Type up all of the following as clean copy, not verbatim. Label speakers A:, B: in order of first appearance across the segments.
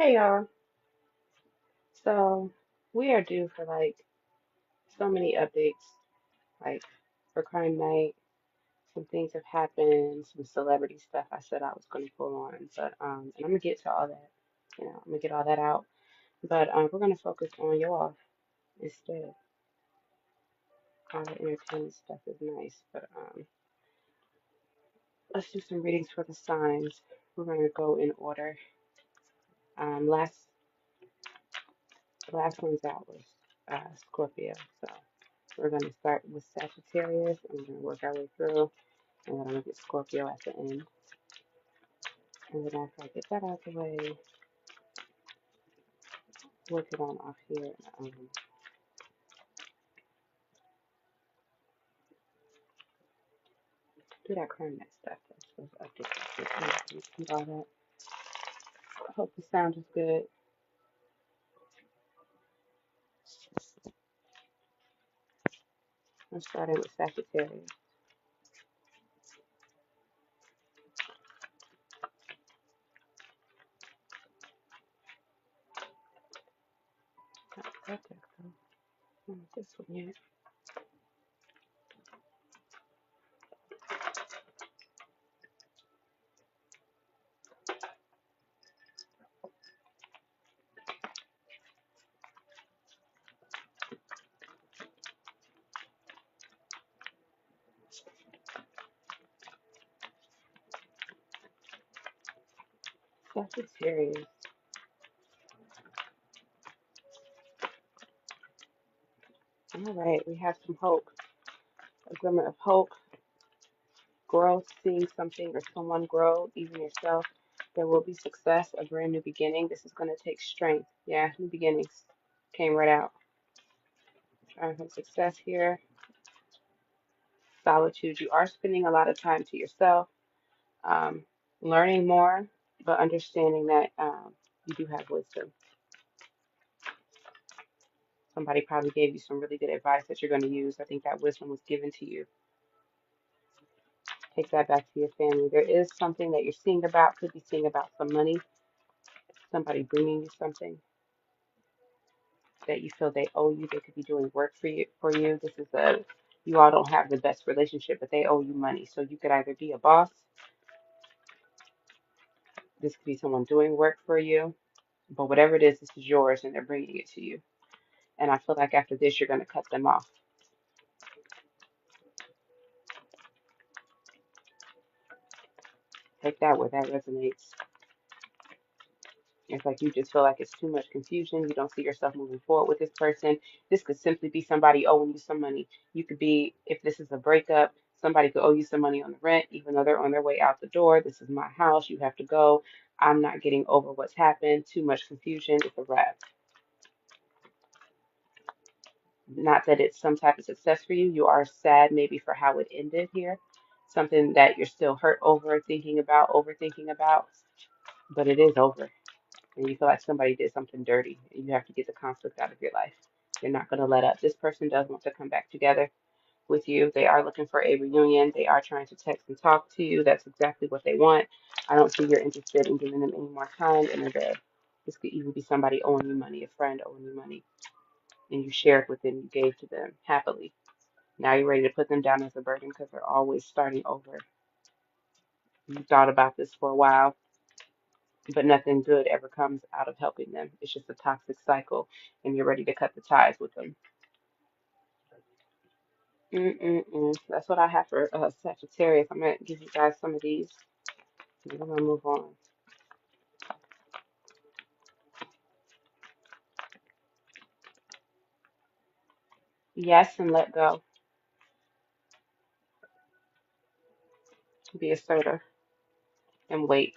A: Hey y'all. So we are due for so many updates. Like for Crime Night, some things have happened, some celebrity stuff I said I was gonna pull on. And I'm gonna get to all that. I'm gonna get all that out. But we're gonna focus on y'all instead. All the entertainment stuff is nice, but let's do some readings for the signs. We're gonna go in order. Last one's out was Scorpio. So we're gonna start with Sagittarius and we're gonna work our way through. And then I'm gonna get Scorpio at the end. And then after I get that out the way, work it on off here. Do that crime that stuff. That's supposed to update this. Keep all that. I hope the sound is good. I'm starting with Sagittarius. That deck though. Not this one yet. Sagittarius. All right, we have some hope. A glimmer of hope, growth, seeing something or someone grow, even yourself. There will be success, a brand new beginning. This is going to take strength. Yeah, new beginnings came right out. Trying for success here. Solitude. You are spending a lot of time to yourself, um, learning more, but understanding that you do have wisdom. Somebody probably gave you some really good advice that you're going to use. I think that wisdom was given to you. Take that back to your family. There is something that you're seeing about, could be seeing about some money, somebody bringing you something that you feel they owe you. They could be doing work for you. This is you all don't have the best relationship, but they owe you money. So you could either be a boss. This could be someone doing work for you, but whatever it is, this is yours, and they're bringing it to you. And I feel like after this, you're going to cut them off. Take that where that resonates. It's like you just feel like it's too much confusion. You don't see yourself moving forward with this person. This could simply be somebody owing you some money. You could be, if this is a breakup, somebody could owe you some money on the rent, even though they're on their way out the door. This is my house. You have to go. I'm not getting over what's happened. Too much confusion. It's a wrap. Not that it's some type of success for you. You are sad maybe for how it ended here. Something that you're still hurt over, thinking about, overthinking about, but it is over. And you feel like somebody did something dirty and you have to get the conflict out of your life. You're not going to let up. This person does want to come back together with you. They are looking for a reunion. They are trying to text and talk to you. That's exactly what they want. I don't see you're interested in giving them any more time in a day. This could even be somebody owing you money, a friend owing you money, and you shared with them, you gave to them happily. Now you're ready to put them down as a burden because they're always starting over. You thought about this for a while, but nothing good ever comes out of helping them. It's just a toxic cycle, and you're ready to cut the ties with them. That's what I have for Sagittarius. I'm gonna give you guys some of these, and then I'm gonna move on. Yes, and let go. Be assertive and wait.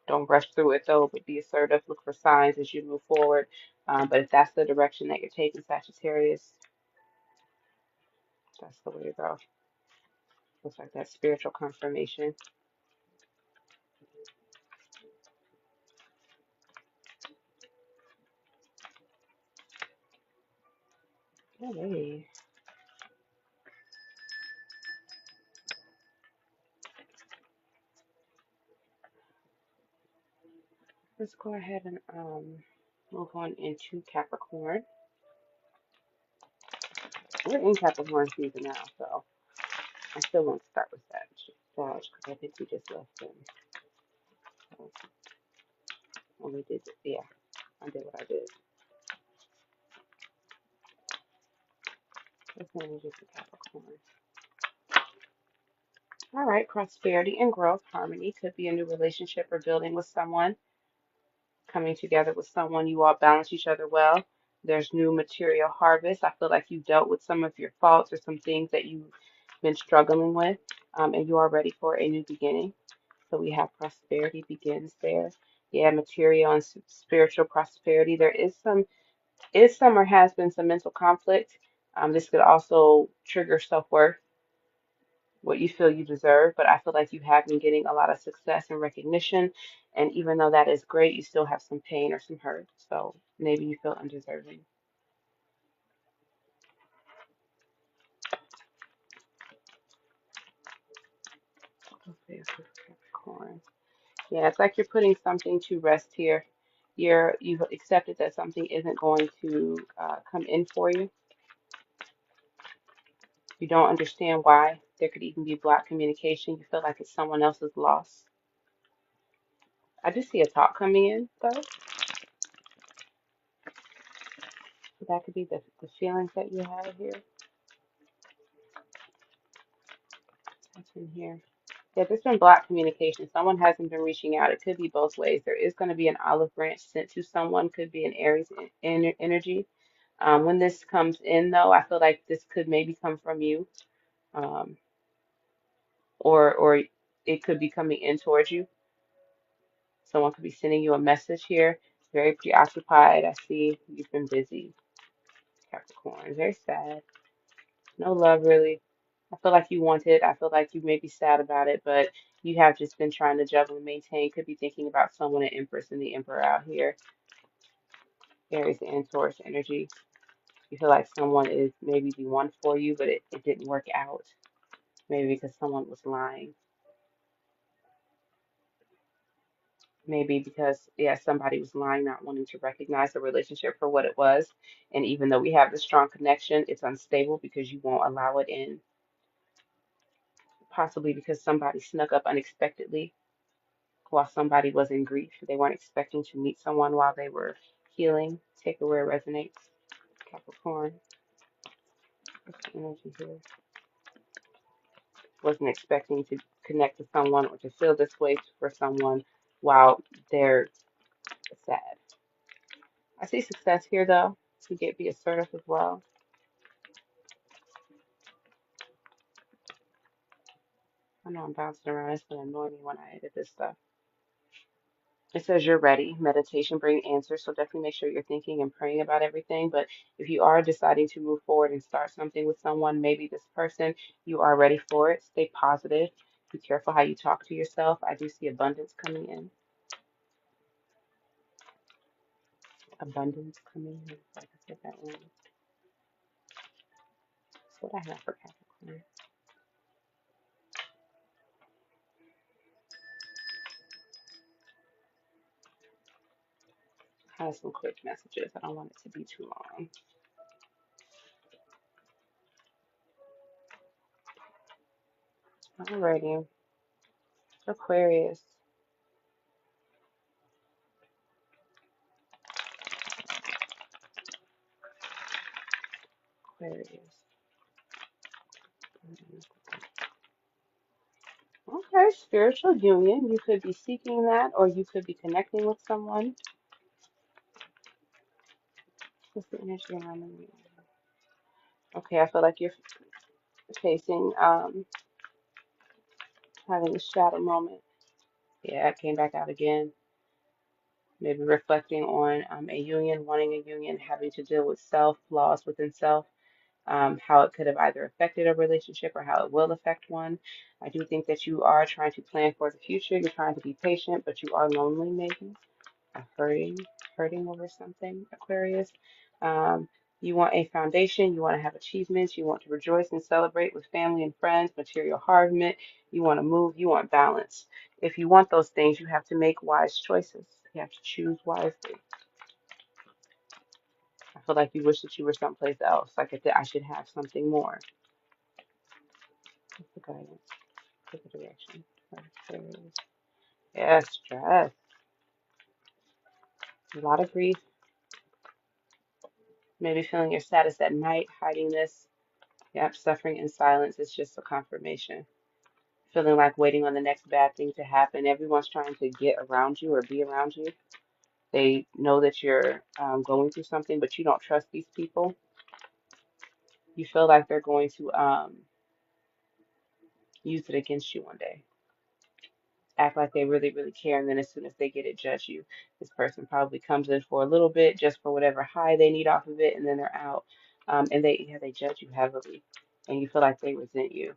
A: Don't rush through it though, but be assertive. Look for signs as you move forward. But if that's the direction that you're taking, Sagittarius, that's the way to go. Looks like that spiritual confirmation. Hey. Let's go ahead and move on into Capricorn. We're in Capricorn season now, so I still want to start with that. Because I think we just left them. So, only did it. Yeah, I did what I did. Let's manage it to Capricorn. All right, prosperity and growth, harmony could be a new relationship or building with someone, coming together with someone. You all balance each other well. There's new material harvest. I feel like you dealt with some of your faults or some things that you've been struggling with, and you are ready for a new beginning. So we have prosperity begins there. Yeah, material and spiritual prosperity. There is some or has been some mental conflict. This could also trigger self-worth, what you feel you deserve, but I feel like you have been getting a lot of success and recognition. And even though that is great, you still have some pain or some hurt. So maybe you feel undeserving. Okay, so Capricorn. Yeah, it's like you're putting something to rest here. You've accepted that something isn't going to come in for you. You don't understand why. There could even be blocked communication. You feel like it's someone else's loss. I just see a talk coming in though. So that could be the feelings that you have here. That's in here. Yeah, there's been blocked communication. Someone hasn't been reaching out. It could be both ways. There is going to be an olive branch sent to someone. Could be an Aries energy. When this comes in, though, I feel like this could maybe come from you, um, or it could be coming in towards you. Someone could be sending you a message here. Very preoccupied. I see you've been busy, Capricorn. Very sad. No love, really. I feel like you want it. I feel like you may be sad about it, but you have just been trying to juggle and maintain. Could be thinking about someone, an Empress and the Emperor out here. Aries and Taurus energy. You feel like someone is maybe the one for you, but it didn't work out. Maybe because someone was lying. Maybe because, yeah, somebody was lying, not wanting to recognize the relationship for what it was. And even though we have this strong connection, it's unstable because you won't allow it in. Possibly because somebody snuck up unexpectedly while somebody was in grief. They weren't expecting to meet someone while they were healing. Take it where it resonates. Capricorn. What's the energy here? Wasn't expecting to connect with someone or to feel this way for someone while they're sad. I see success here though. To get be assertive as well. I know I'm bouncing around. It's gonna annoy me when I edit this stuff. It says you're ready. Meditation bring answers, so definitely make sure you're thinking and praying about everything. But if you are deciding to move forward and start something with someone, maybe this person, you are ready for it. Stay positive. Be careful how you talk to yourself. I do see abundance coming in. Abundance coming in. Like I said that wrong. That's what I have for Capricorn. I have some quick messages. I don't want it to be too long. Alrighty. Aquarius. Aquarius. Okay, spiritual union. You could be seeking that, or you could be connecting with someone. What's the energy around them? Okay, I feel like you're facing having a shadow moment. Yeah, it came back out again. Maybe reflecting on a union, wanting a union, having to deal with self, flaws within self, how it could have either affected a relationship or how it will affect one. I do think that you are trying to plan for the future. You're trying to be patient, but you are lonely, maybe. Hurting, hurting over something, Aquarius. Um, you want a foundation, you want to have achievements, you want to rejoice and celebrate with family and friends, material harvestment, you want to move, you want balance. If you want those things, you have to make wise choices. You have to choose wisely. I feel like you wish that you were someplace else. Like I should have something more. What's the guidance? What's the direction? Yeah, stress. A lot of grief. Maybe feeling your status at night, hiding this. Yep, suffering in silence is just a confirmation. Feeling like waiting on the next bad thing to happen. Everyone's trying to get around you or be around you. They know that you're going through something, but you don't trust these people. You feel like they're going to use it against you one day. Act like they really, really care, and then as soon as they get it, judge you. This person probably comes in for a little bit, just for whatever high they need off of it, and then they're out. And they judge you heavily, and you feel like they resent you.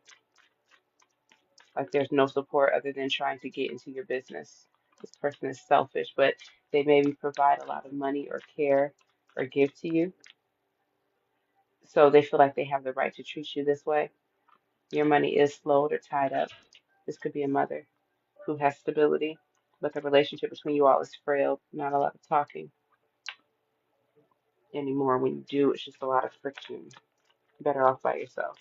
A: Like there's no support other than trying to get into your business. This person is selfish, but they maybe provide a lot of money or care or give to you. So they feel like they have the right to treat you this way. Your money is slowed or tied up. This could be a mother who has stability, but the relationship between you all is frail. Not a lot of talking anymore. When you do, it's just a lot of friction. Better off by yourself.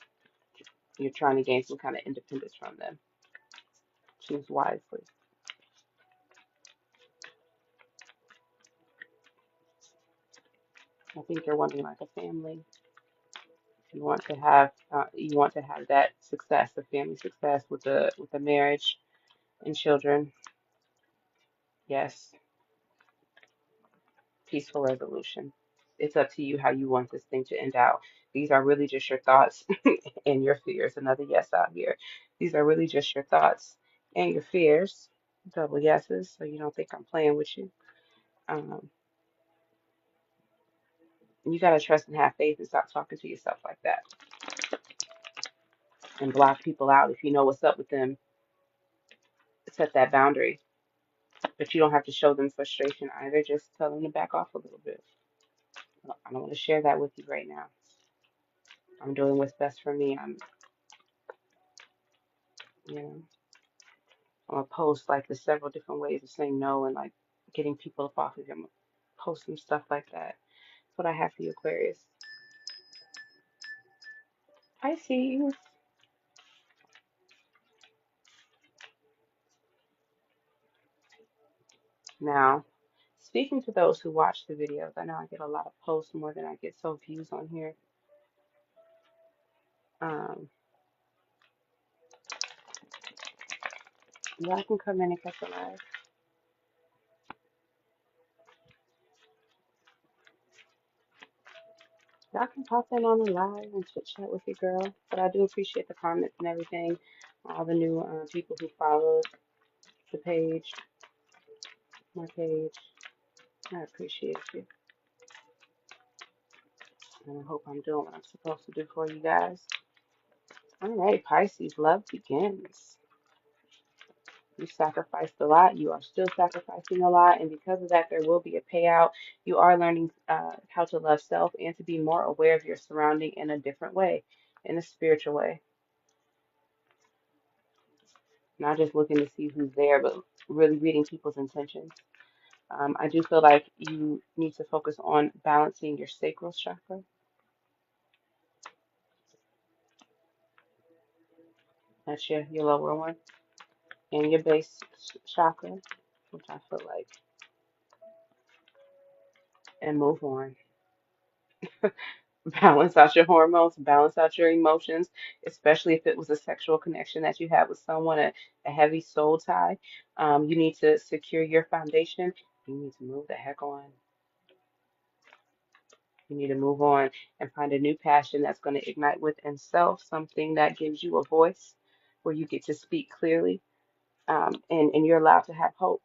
A: You're trying to gain some kind of independence from them. Choose wisely. I think you're wanting like a family. You want to have that success, the family success with the marriage and children. Yes, peaceful resolution. It's up to you how you want this thing to end out. These are really just your thoughts and your fears. Another yes out here. These are really just your thoughts and your fears. Double yeses, so you don't think I'm playing with you. Um, you gotta trust and have faith and stop talking to yourself like that and block people out if you know what's up with them. Set that boundary, but you don't have to show them frustration either. Just tell them to back off a little bit. I don't want to share that with you right now. I'm doing what's best for me. You know, I'm gonna post like the several different ways of saying no and like getting people up off of him. Post some stuff like that. That's what I have for you, Aquarius. Pisces. Now, speaking to those who watch the videos, I know I get a lot of posts more than I get so views on here. Um, y'all can come in and catch a live. Y'all can pop in on the live and chit chat with your girl. But I do appreciate the comments and everything. All the new people who followed the page, my page. I appreciate you. And I hope I'm doing what I'm supposed to do for you guys. All right, Pisces, love begins. You sacrificed a lot. You are still sacrificing a lot. And because of that, there will be a payout. You are learning how to love self and to be more aware of your surrounding in a different way, in a spiritual way. Not just looking to see who's there, but really reading people's intentions. I do feel like you need to focus on balancing your sacral chakra. That's your lower one. And your base chakra, which I feel like, and move on. Balance out your hormones, balance out your emotions, especially if it was a sexual connection that you had with someone, a heavy soul tie. You need to secure your foundation. You need to move the heck on. You need to move on and find a new passion that's going to ignite within self, something that gives you a voice where you get to speak clearly, and you're allowed to have hope.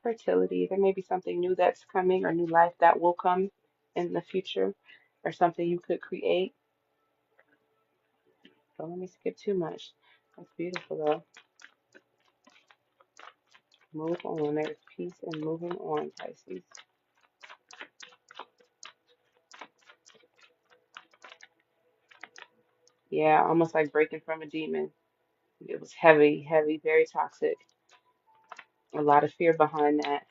A: Fertility, there may be something new that's coming or new life that will come in the future or something you could create. Don't let me skip too much. That's beautiful though. Move on. There's peace and moving on, Pisces. Yeah, almost like breaking from a demon. It was heavy, heavy, very toxic. A lot of fear behind that.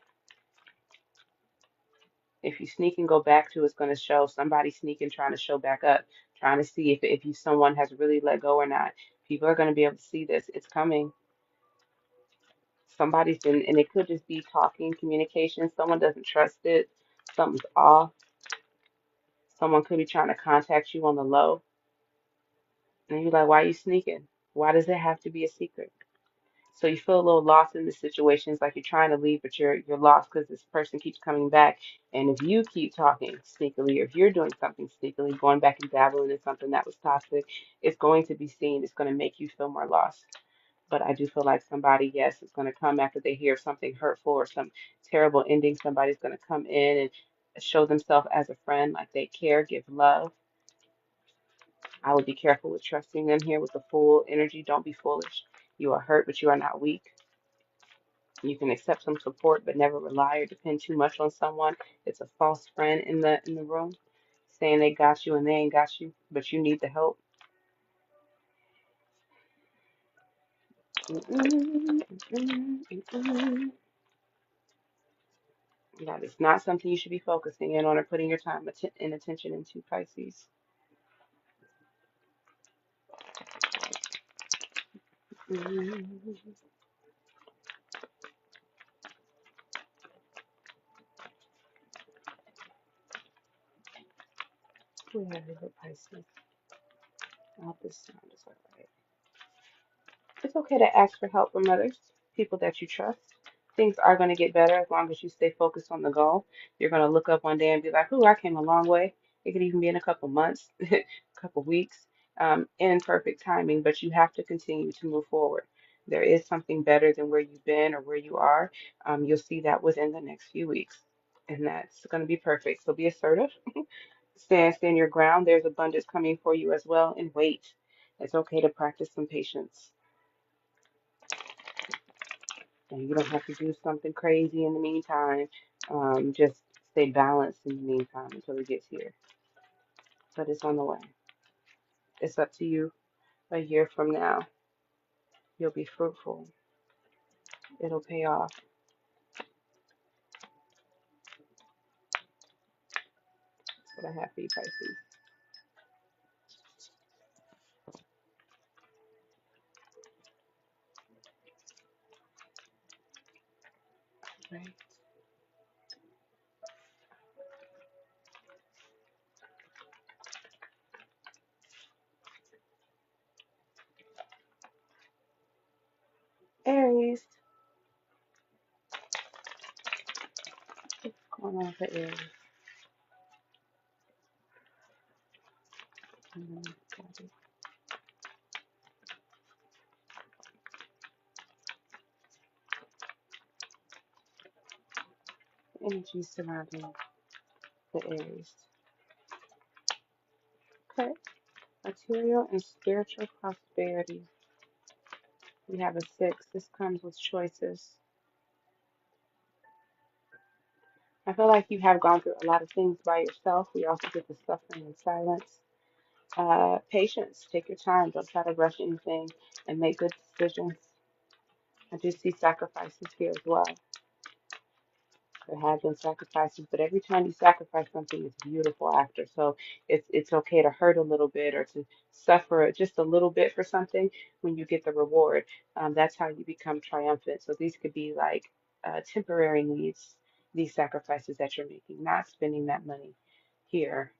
A: If you sneak and go back to, it's going to show somebody sneaking, trying to show back up, trying to see if you someone has really let go or not. People are going to be able to see this. It's coming. Somebody's been, and it could just be talking, communication. Someone doesn't trust it. Something's off. Someone could be trying to contact you on the low. And you're like, why are you sneaking? Why does it have to be a secret? So you feel a little lost in the situation. It's like you're trying to leave, but you're lost because this person keeps coming back. And if you keep talking sneakily, or if you're doing something sneakily, going back and dabbling in something that was toxic, it's going to be seen. It's going to make you feel more lost. But I do feel like somebody, yes, is going to come after they hear something hurtful or some terrible ending. Somebody's going to come in and show themselves as a friend, like they care, give love. I would be careful with trusting them here with the full energy. Don't be foolish. You are hurt, but you are not weak. You can accept some support, but never rely or depend too much on someone. It's a false friend in the room, saying they got you and they ain't got you, but you need the help. That is not something you should be focusing in on or putting your time and attention into, Pisces. We have here with Pisces. I hope this sound is all right. It's okay to ask for help from others, people that you trust. Things are going to get better as long as you stay focused on the goal. You're going to look up one day and be like, "Ooh, I came a long way." It could even be in a couple months, a couple weeks, in perfect timing, but you have to continue to move forward. There is something better than where you've been or where you are. You'll see that within the next few weeks, and that's going to be perfect. So be assertive, stand your ground. There's abundance coming for you as well, and wait. It's okay to practice some patience. And you don't have to do something crazy in the meantime. Just stay balanced in the meantime until it gets here. But it's on the way. It's up to you. A year from now, you'll be fruitful. It'll pay off. That's what I have for you, Pisces. Right. Aries. What's going on for Aries? Got it. Energy surrounding the Aries. Okay. Material and spiritual prosperity. We have a six. This comes with choices. I feel like you have gone through a lot of things by yourself. We also get the suffering in silence. Patience. Take your time. Don't try to rush anything and make good decisions. I do see sacrifices here as well. There have been sacrifices, but every time you sacrifice something, it's beautiful after. So it's okay to hurt a little bit or to suffer just a little bit for something when you get the reward. That's how you become triumphant. So these could be like temporary needs, these sacrifices that you're making, not spending that money here,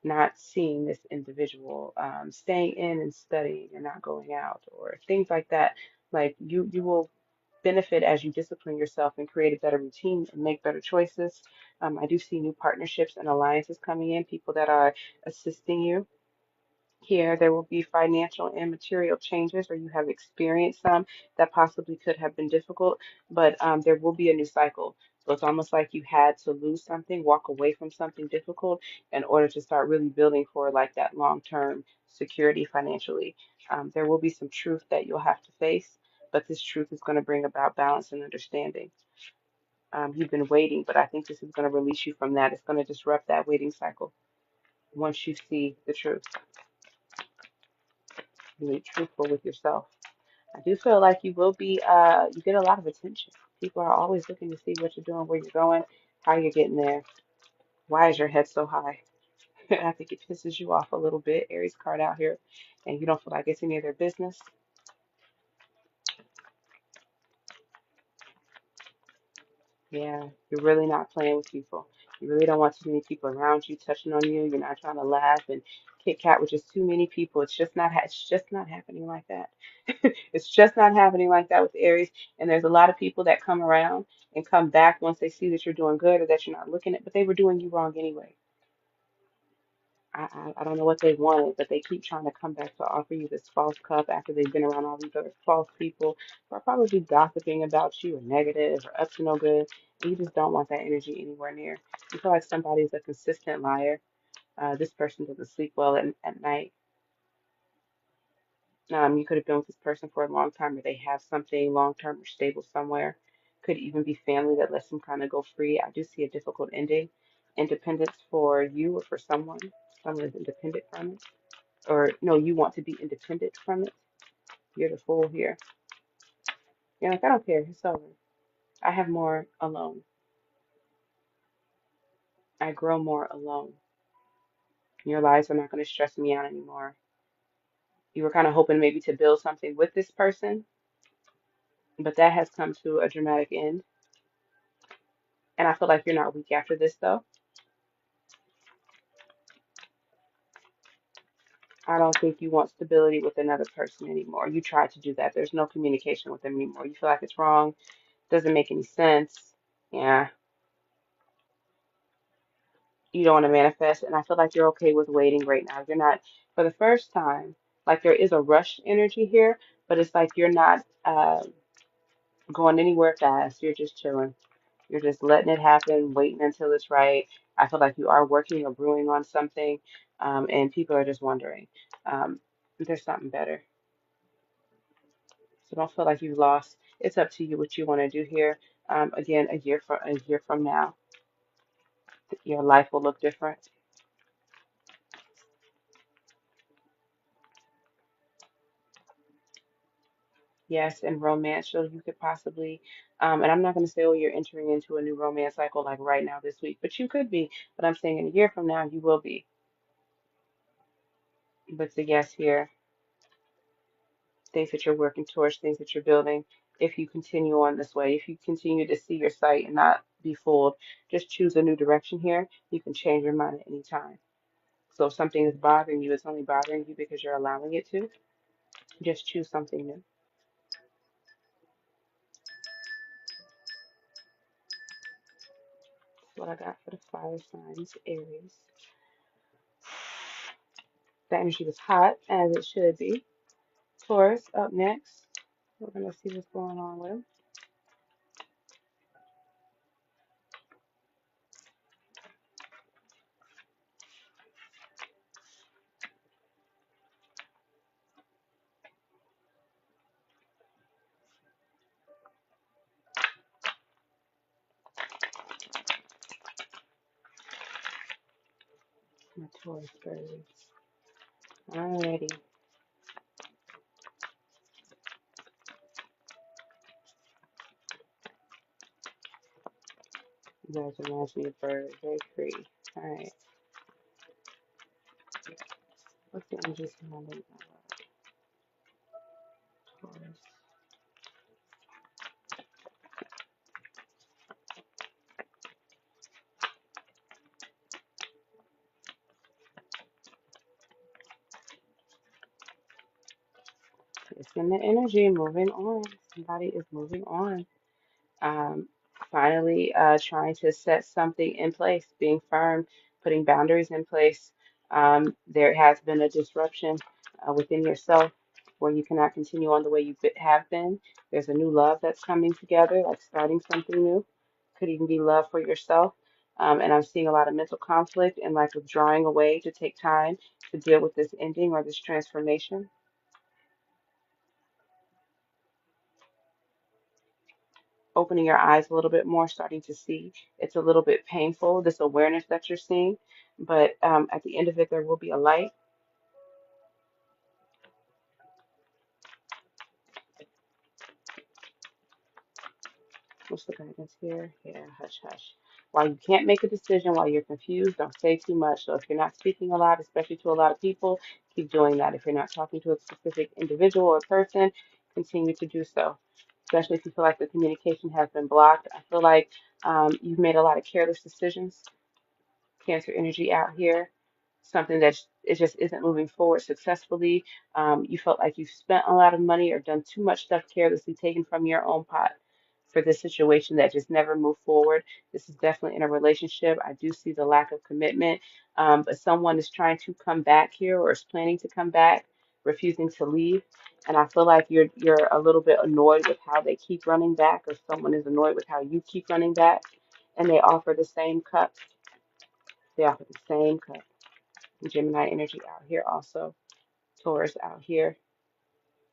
A: not seeing this individual, staying in and studying and not going out, or things like that. Like you will benefit as you discipline yourself and create a better routine and make better choices. I do see new partnerships and alliances coming in, people that are assisting you here. There will be financial and material changes, or you have experienced some that possibly could have been difficult, but there will be a new cycle. So it's almost like you had to lose something, walk away from something difficult in order to start really building for like that long-term security financially. There will be some truth that you'll have to face, but this truth is going to bring about balance and understanding. You've been waiting, but I think this is going to release you from that. It's going to disrupt that waiting cycle once you see the truth. You be truthful with yourself. I do feel like you will be, you get a lot of attention. People are always looking to see what you're doing, where you're going, how you're getting there. Why is your head so high? I think it pisses you off a little bit, Aries card out here, and you don't feel like it's any of their business. Yeah, you're really not playing with people. You really don't want too many people around you touching on you. You're not trying to laugh and kit kat with just too many people. It's just not happening like that. It's just not happening like that with Aries. And there's a lot of people that come around and come back once they see that you're doing good or that you're not looking at, but they were doing you wrong anyway. I don't know what they wanted, but they keep trying to come back to offer you this false cup after they've been around all these other false people who are probably gossiping about you or negative or up to no good. And you just don't want that energy anywhere near. You feel like somebody's a consistent liar. This person doesn't sleep well at night. You could have been with this person for a long time, or they have something long term or stable somewhere. Could even be family that lets them kind of go free. I do see a difficult ending. Independence for you or for someone. Someone is independent from it. Or no, you want to be independent from it. You're the fool here. You're like, I don't care. It's over. I have more alone. I grow more alone. Your lives are not going to stress me out anymore. You were kind of hoping maybe to build something with this person, but that has come to a dramatic end. And I feel like you're not weak after this, though. I don't think you want stability with another person anymore. You tried to do that. There's no communication with them anymore. You feel like it's wrong, doesn't make any sense. Yeah, you don't want to manifest. And I feel like you're okay with waiting right now. You're not, for the first time, like there is a rush energy here, but it's like you're not going anywhere fast. You're just chilling. You're just letting it happen, waiting until it's right. I feel like you are working or brewing on something, and people are just wondering. There's something better. So don't feel like you've lost. It's up to you what you want to do here. Again, a year from now, your life will look different. Yes, and romance. So you could possibly, and I'm not going to say, oh, you're entering into a new romance cycle like right now this week, but you could be. But I'm saying in a year from now, you will be. But the yes here, things that you're working towards, things that you're building. If you continue on this way, if you continue to see your sight and not be fooled, just choose a new direction here. You can change your mind at any time. So if something is bothering you, it's only bothering you because you're allowing it to. Just choose something new. That's what I got for the fire signs, Aries. The energy was hot, as it should be. Taurus up next. We're going to see what's going on with them. My Taurus birds. Alrighty. You guys reminds me of birds. Very free. Alright. What's the energy surrounding Taurus? It's in the energy. Moving on. Somebody is moving on. um, Finally trying to set something in place, being firm, putting boundaries in place. There has been a disruption within yourself where you cannot continue on the way you have been. There's a new love that's coming together, like starting something new. Could even be love for yourself. And I'm seeing a lot of mental conflict and like withdrawing away to take time to deal with this ending or this transformation. Opening your eyes a little bit more, starting to see. It's a little bit painful, this awareness that you're seeing, but at the end of it, there will be a light. What's the guidance here? Yeah, hush, hush. While you can't make a decision, while you're confused, don't say too much. So if you're not speaking a lot, especially to a lot of people, keep doing that. If you're not talking to a specific individual or person, continue to do so. Especially if you feel like the communication has been blocked. I feel like you've made a lot of careless decisions. Cancer energy out here, something that it just isn't moving forward successfully. You felt like you've spent a lot of money or done too much stuff carelessly, taken from your own pot for this situation that just never moved forward. This is definitely in a relationship. I do see the lack of commitment, but someone is trying to come back here or is planning to come back, refusing to leave. And I feel like you're a little bit annoyed with how they keep running back, or someone is annoyed with how you keep running back, and they offer the same cup. They offer the same cup. Gemini energy out here also. Taurus out here.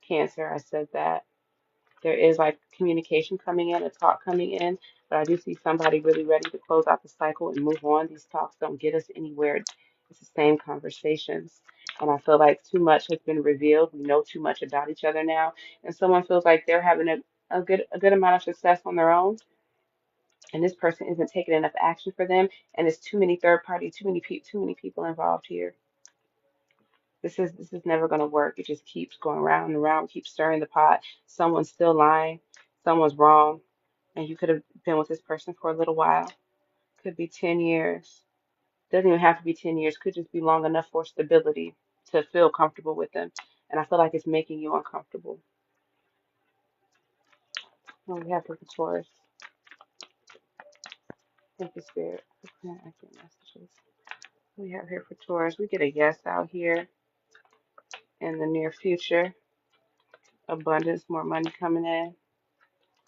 A: Cancer, I said that. There is like communication coming in, a talk coming in, but I do see somebody really ready to close out the cycle and move on. These talks don't get us anywhere. It's the same conversations. And I feel like too much has been revealed. We know too much about each other now. And someone feels like they're having a good amount of success on their own, and this person isn't taking enough action for them. And there's too many third party, too many people involved here. This is never going to work. It just keeps going round and round, keeps stirring the pot. Someone's still lying, someone's wrong, and you could have been with this person for a little while. Could be 10 years. Doesn't even have to be 10 years. Could just be long enough for stability to feel comfortable with them. And I feel like it's making you uncomfortable. What we have for Taurus. Thank you, Spirit. Okay, I get messages. We have here for Taurus. We get a yes out here in the near future. Abundance, more money coming in.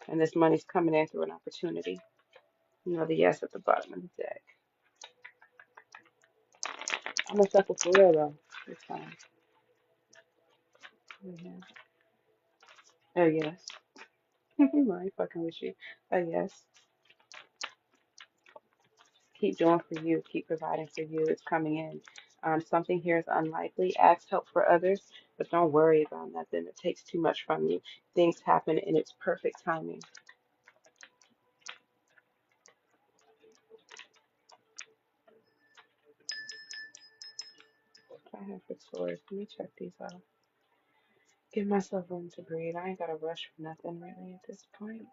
A: And this money's coming in through an opportunity. You know, the yes at the bottom of the deck. I'm gonna suffer for real though. This time. Yeah. Oh yes. I ain't fucking with you. Oh yes. Keep doing for you. Keep providing for you. It's coming in. Something here is unlikely. Ask help for others, but don't worry about nothing. It takes too much from you. Things happen in its perfect timing. What I have for Taurus. Let me check these out. Give myself room to breathe. I ain't gotta rush for nothing really at this point.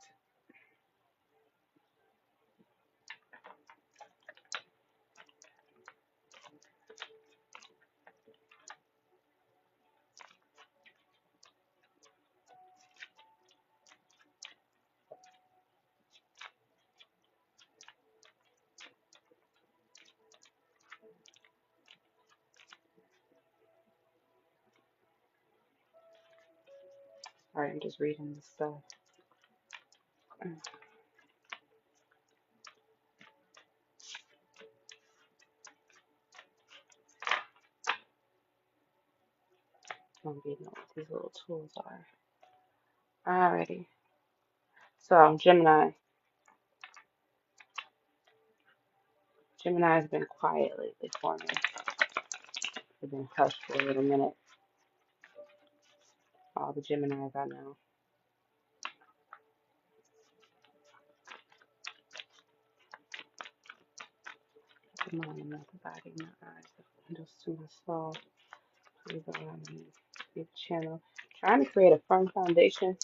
A: Alright, I'm just reading this stuff. I'm reading what these little tools are. Alrighty. So, Gemini. Gemini has been quiet lately for me. They've been hushed for a little minute. All the Geminis I know. Come on, not the body, my eyes, the windows to my soul. Please allow me to be the channel. Trying to create a firm foundation.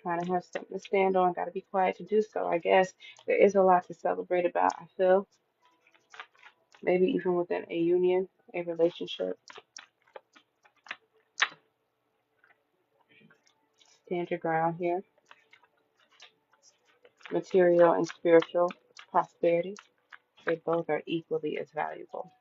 A: Trying to have something to stand on. Got to be quiet to do so. I guess there is a lot to celebrate about, I feel. Maybe even within a union, a relationship. Stand your ground here. Material and spiritual prosperity. They both are equally as valuable.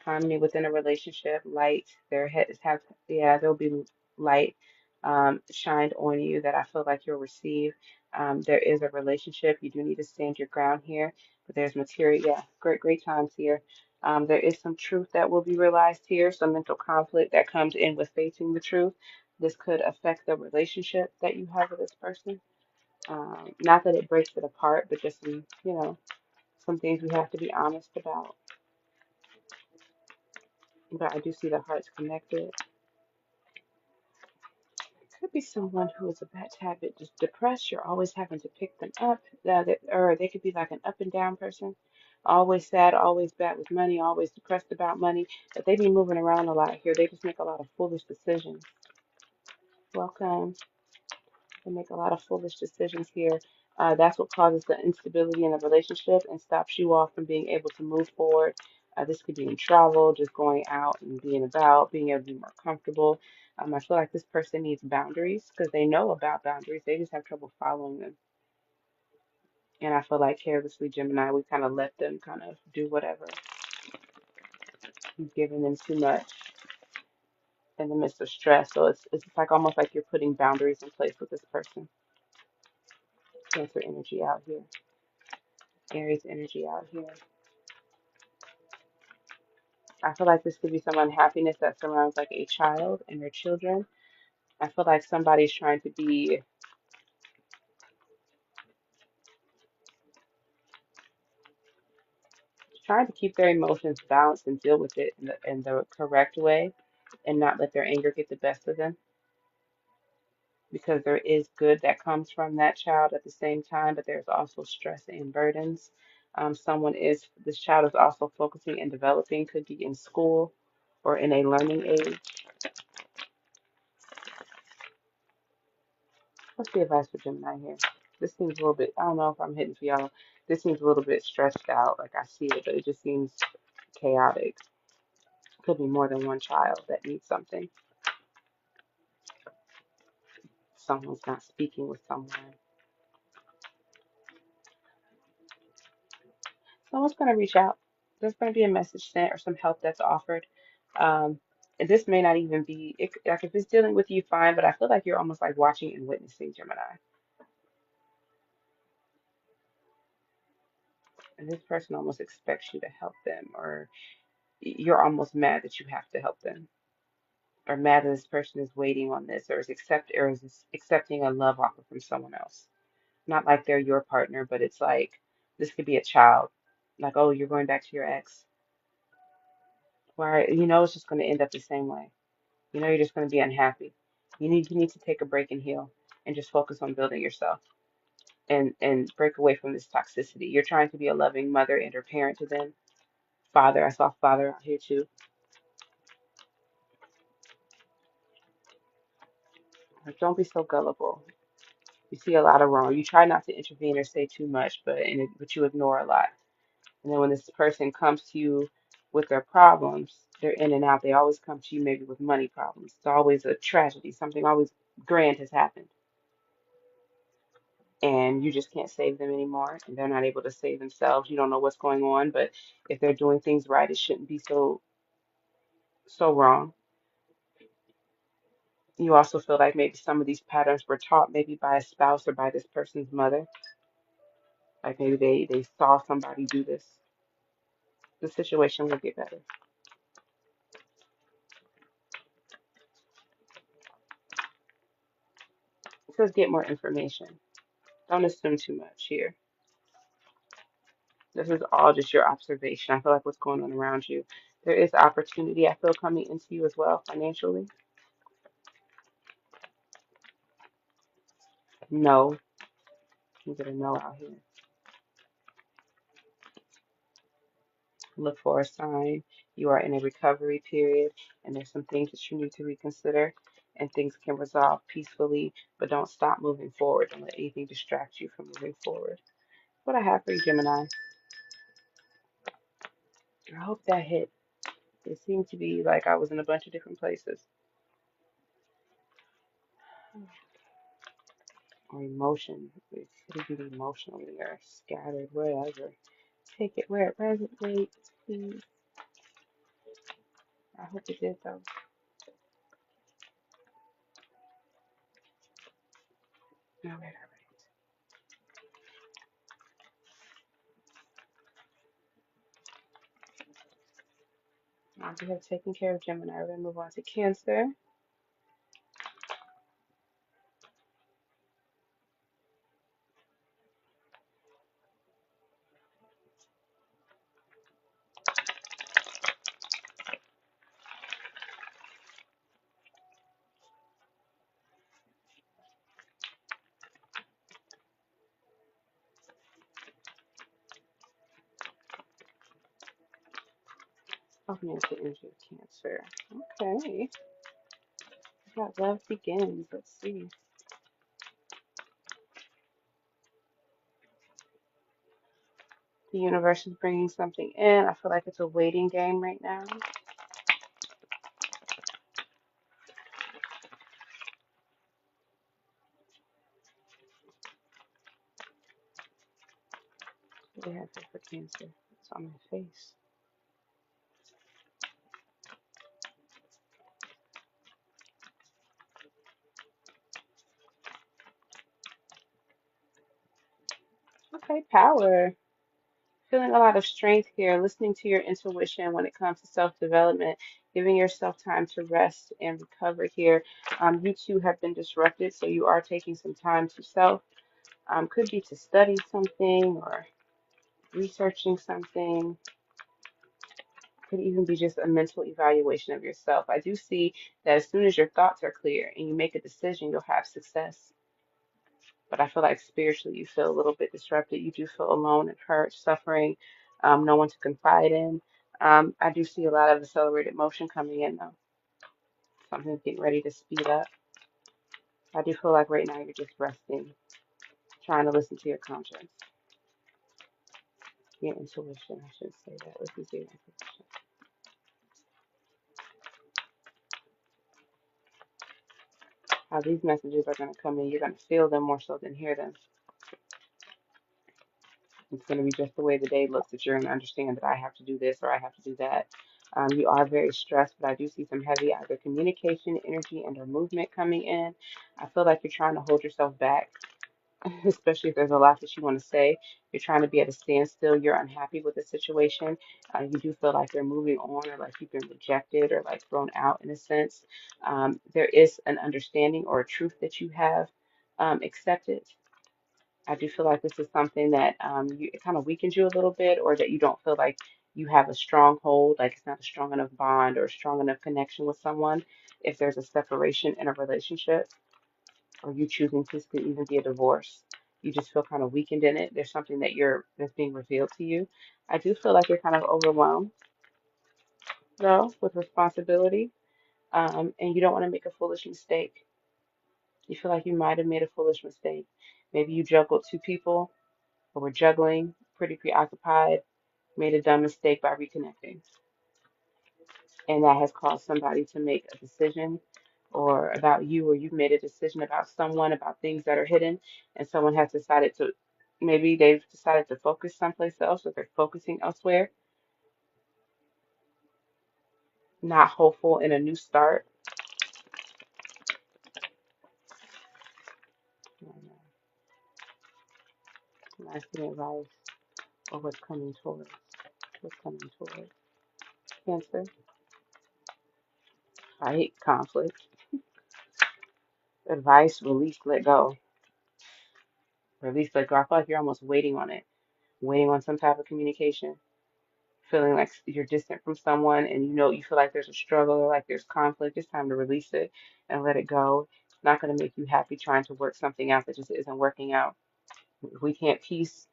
A: Harmony within a relationship, light. There has have yeah, there'll be light shined on you that I feel like you'll receive. There is a relationship. You do need to stand your ground here, but there's material. Yeah, great times here. There is some truth that will be realized here, some mental conflict that comes in with facing the truth. This could affect the relationship that you have with this person. Not that it breaks it apart, but just some, some things we have to be honest about. But I do see the hearts connected. Could be someone who is a bad tad bit just depressed. You're always having to pick them up. Or they could be like an up and down person, always sad, always bad with money, always depressed about money. But they be moving around a lot here. They just make a lot of foolish decisions. Welcome. They make a lot of foolish decisions here. That's what causes the instability in the relationship and stops you off from being able to move forward. This could be in travel, just going out and being about, being able to be more comfortable. I feel like this person needs boundaries because they know about boundaries. They just have trouble following them. And I feel like carelessly, Gemini, we kind of let them kind of do whatever. You've given them too much in the midst of stress. So it's like almost like you're putting boundaries in place with this person. Cancer energy out here. Aries energy out here. I feel like this could be some unhappiness that surrounds like a child and their children. I feel like somebody's trying to keep their emotions balanced and deal with it in the correct way and not let their anger get the best of them because there is good that comes from that child at the same time, but there's also stress and burdens. This child is also focusing and developing, could be in school or in a learning age. What's the advice for Gemini here? This seems a little bit, I don't know if I'm hitting for y'all. This seems a little bit stretched out, like I see it, but it just seems chaotic. Could be more than one child that needs something. Someone's not speaking with someone. Someone's going to reach out. There's going to be a message sent or some help that's offered. And this may not even be, like if it's dealing with you, fine, but I feel like you're almost like watching and witnessing Gemini. And this person almost expects you to help them, or you're almost mad that you have to help them, or mad that this person is waiting on this, or is accepting a love offer from someone else. Not like they're your partner, but it's like this could be a child. Like, oh, you're going back to your ex. Why, it's just going to end up the same way. You're just going to be unhappy. You need to take a break and heal and just focus on building yourself and break away from this toxicity. You're trying to be a loving mother and or parent to them. Father, I saw father out here too. Like, don't be so gullible. You see a lot of wrong. You try not to intervene or say too much, but you ignore a lot. And then when this person comes to you with their problems, they're in and out. They always come to you maybe with money problems. It's always a tragedy. Something always grand has happened. And you just can't save them anymore. And they're not able to save themselves. You don't know what's going on, but if they're doing things right, it shouldn't be so wrong. You also feel like maybe some of these patterns were taught maybe by a spouse or by this person's mother. Like maybe they saw somebody do this. The situation will get better. It says get more information. Don't assume too much here. This is all just your observation. I feel like what's going on around you. There is opportunity, I feel, coming into you as well financially. No. You get a no out here. Look for a sign. You are in a recovery period, and there's some things that you need to reconsider, and things can resolve peacefully, but don't stop moving forward. Don't let anything distract you from moving forward. What I have for you, Gemini. I hope that hit. It seemed to be like I was in a bunch of different places. Or emotion. It could be emotionally or scattered, wherever. Take it where it resonates, please. I hope it did though. All right, all right. We have taken care of Gemini. We're gonna move on to Cancer. Opening up the energy of Cancer. Okay. We got love begins. Let's see. The universe is bringing something in. I feel like it's a waiting game right now. What do we have here for Cancer? It's on my face. Okay, power. Feeling a lot of strength here, listening to your intuition when it comes to self-development, giving yourself time to rest and recover here. You too have been disrupted, so you are taking some time to self. Could be to study something or researching something. Could even be just a mental evaluation of yourself. I do see that as soon as your thoughts are clear and you make a decision, you'll have success. But I feel like spiritually you feel a little bit disrupted. You do feel alone and hurt, suffering, no one to confide in. I do see a lot of accelerated motion coming in though. Something's getting ready to speed up. I do feel like right now you're just resting, trying to listen to your conscience, your intuition. I should say that. Listen to your intuition. How these messages are going to come in, you're going to feel them more so than hear them. It's going to be just the way the day looks that you're going to understand that I have to do this or I have to do that. You are very stressed, but I do see some heavy either communication, energy, and or movement coming in. I feel like you're trying to hold yourself back, especially if there's a lot that you want to say. You're trying to be at a standstill. You're unhappy with the situation. You do feel like you're moving on or like you've been rejected or like thrown out in a sense. There is an understanding or a truth that you have accepted. I do feel like this is something that it kind of weakens you a little bit, or that you don't feel like you have a strong hold, like it's not a strong enough bond or a strong enough connection with someone. If there's a separation in a relationship, or you choosing to could even be a divorce, you just feel kind of weakened in it. There's something that's being revealed to you. I do feel like you're kind of overwhelmed though with responsibility, and you don't want to make a foolish mistake. You feel like you might have made a foolish mistake. Maybe you juggled two people or were juggling, pretty preoccupied, made a dumb mistake by reconnecting. And that has caused somebody to make a decision or about you, or you've made a decision about someone, about things that are hidden, and someone has decided to, maybe they've decided to focus someplace else or they're focusing elsewhere, not hopeful in a new start. I'm asking advice or what's coming towards. What's coming towards. Cancer, fight, conflict, advice, release, let go. Release, let go. I feel like you're almost waiting on it, waiting on some type of communication, feeling like you're distant from someone and you feel like there's a struggle or like there's conflict. It's time to release it and let it go. It's not going to make you happy trying to work something out that just isn't working out. If we can't piece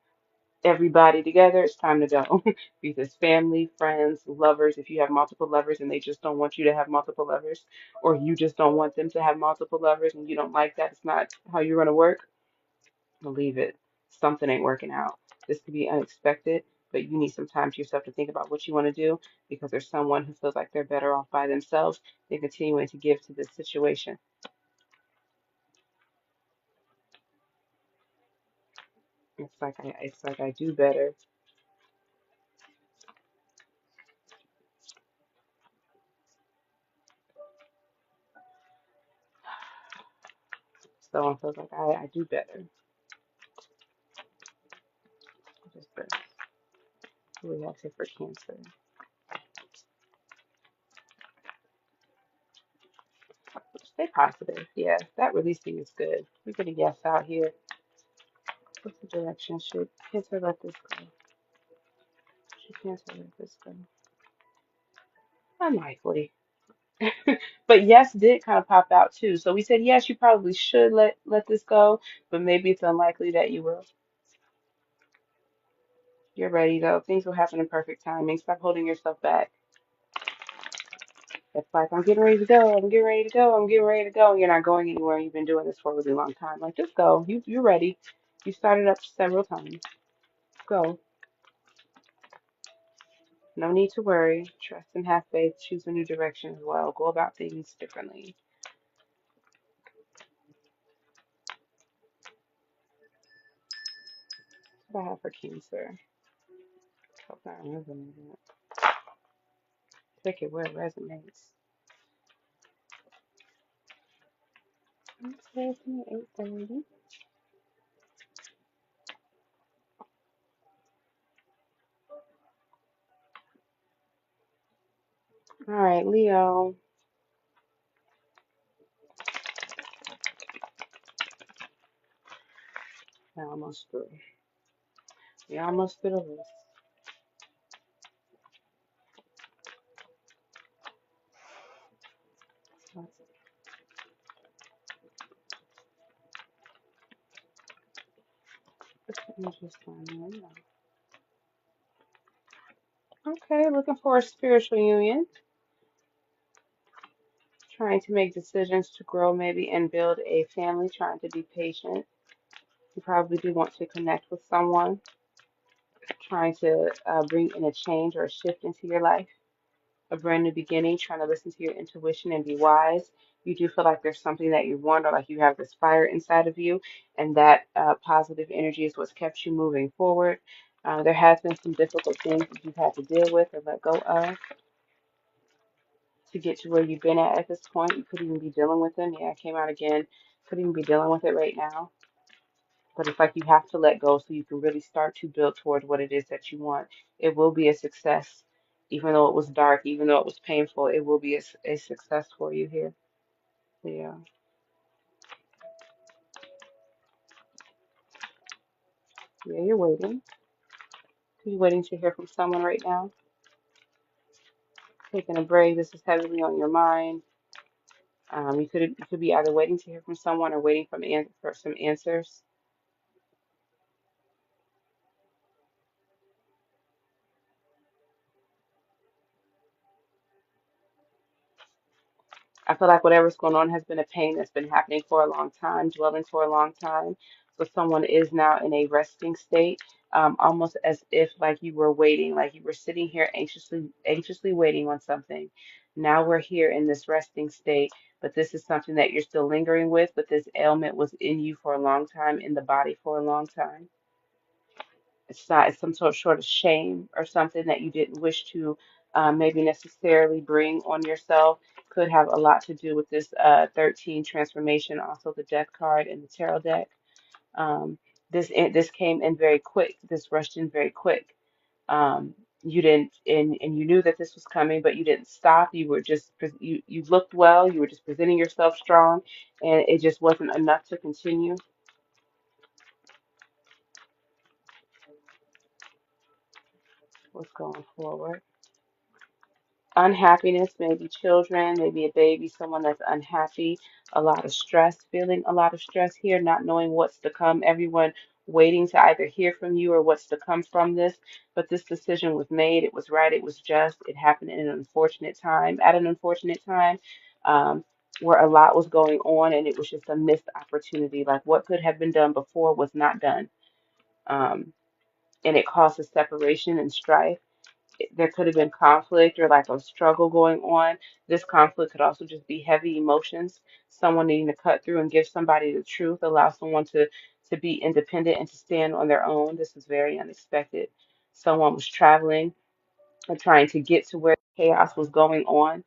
A: everybody together, it's time to go. Because it's family, friends, lovers. If you have multiple lovers and they just don't want you to have multiple lovers, or you just don't want them to have multiple lovers and you don't like that, it's not how you're going to work. Believe it. Something ain't working out. This could be unexpected, but you need some time to yourself to think about what you want to do because there's someone who feels like they're better off by themselves than continuing to give to this situation. It's like I do better. Someone feels like I do better. Just this. We have here for Cancer. Stay positive. Yeah, that releasing is good. We get a yes out here. What's the direction? Should Cancer let this go? Should Cancer let this go? Unlikely. But yes did kind of pop out too. So we said yes, you probably should let this go, but maybe it's unlikely that you will. You're ready though. Things will happen in perfect timing. Stop holding yourself back. It's like, I'm getting ready to go, I'm getting ready to go, I'm getting ready to go. And you're not going anywhere. You've been doing this for a really long time. Like, just go. You're ready. You started up several times. Go. No need to worry. Trust and have faith. Choose a new direction as well. Go about things differently. What I have for Cancer. Hope that resonates. Take it where it resonates. It's 8:30. All right, Leo. We're almost through. We're almost through the list. Let me just find Leo. Okay, looking for a spiritual union. Trying to make decisions to grow maybe and build a family. Trying to be patient. You probably do want to connect with someone. Trying to bring in a change or a shift into your life. A brand new beginning, trying to listen to your intuition and be wise. You do feel like there's something that you want or like you have this fire inside of you, and that positive energy is what's kept you moving forward. There has been some difficult things that you've had to deal with or let go of to get to where you've been at this point. You could even be dealing with them. Yeah, it came out again. Could even be dealing with it right now. But it's like you have to let go so you can really start to build toward what it is that you want. It will be a success, even though it was dark, even though it was painful. It will be a success for you here. Yeah, yeah, you're waiting. You're waiting to hear from someone right now. Taking a break. This is heavily on your mind. You could be either waiting to hear from someone or waiting for some answers. I feel like whatever's going on has been a pain that's been happening for a long time, dwelling for a long time. So someone is now in a resting state, almost as if like you were waiting, like you were sitting here anxiously waiting on something. Now we're here in this resting state, but this is something that you're still lingering with, but this ailment was in you for a long time, in the body for a long time. It's not, it's some sort of shame or something that you didn't wish to maybe necessarily bring on yourself. Could have a lot to do with this 13 transformation, also the death card in the tarot deck. Um, this came in very quick. This rushed in very quick. You didn't, and you knew that this was coming, but you didn't stop. You were just, you looked well. You were just presenting yourself strong, and it just wasn't enough to continue. What's going forward? Unhappiness, maybe children, maybe a baby, someone that's unhappy, a lot of stress, feeling a lot of stress here, not knowing what's to come, everyone waiting to either hear from you or what's to come from this. But this decision was made, it was right, it was just, it happened in an unfortunate time, at an unfortunate time, where a lot was going on and it was just a missed opportunity. Like what could have been done before was not done. Um, and it caused a separation and strife. There could have been conflict or like a struggle going on. This conflict could also just be heavy emotions, someone needing to cut through and give somebody the truth, allow someone to be independent and to stand on their own. This was very unexpected. Someone was traveling and trying to get to where chaos was going on.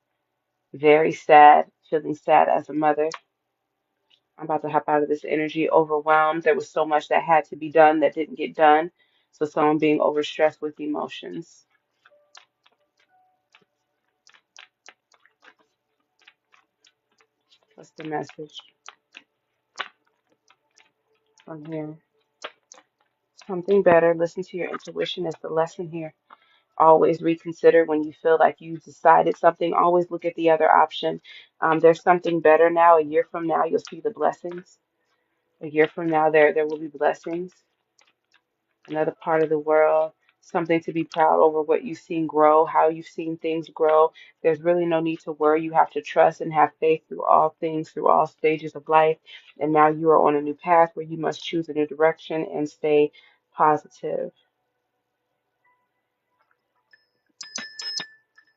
A: Very sad, feeling sad as a mother. I'm about to hop out of this energy, overwhelmed. There was so much that had to be done that didn't get done. So someone being overstressed with emotions. What's the message from here? Something better. Listen to your intuition is the lesson here. Always reconsider when you feel like you decided something. Always look at the other option. There's something better now. A year from now, you'll see the blessings. A year from now, there will be blessings. Another part of the world. something to be proud over what you've seen grow, how you've seen things grow. There's really no need to worry. You have to trust and have faith through all things, through all stages of life. And now you are on a new path where you must choose a new direction and stay positive.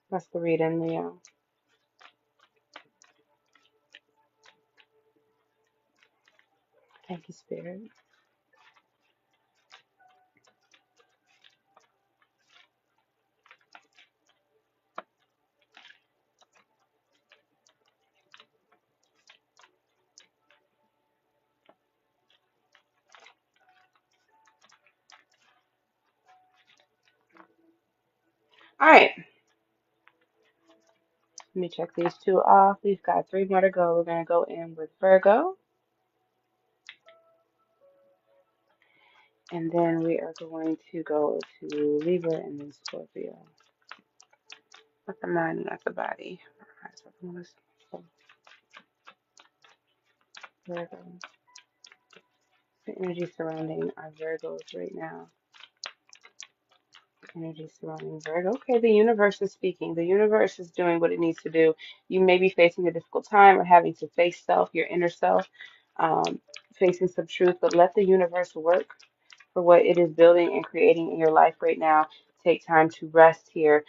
A: That's the reading, Leo. Thank you, Spirit. All right, let me check these two off. We've got three more to go. We're going to go in with Virgo, and then we are going to go to Libra and then Scorpio. Not the mind, not the body. All right, so I'm going to Virgo. The energy surrounding our Virgos right now. Energy surrounding Virgo. Okay, the universe is speaking. The universe is doing what it needs to do. You may be facing a difficult time or having to face self, your inner self, facing some truth, but let the universe work for what it is building and creating in your life right now. Take time to rest here.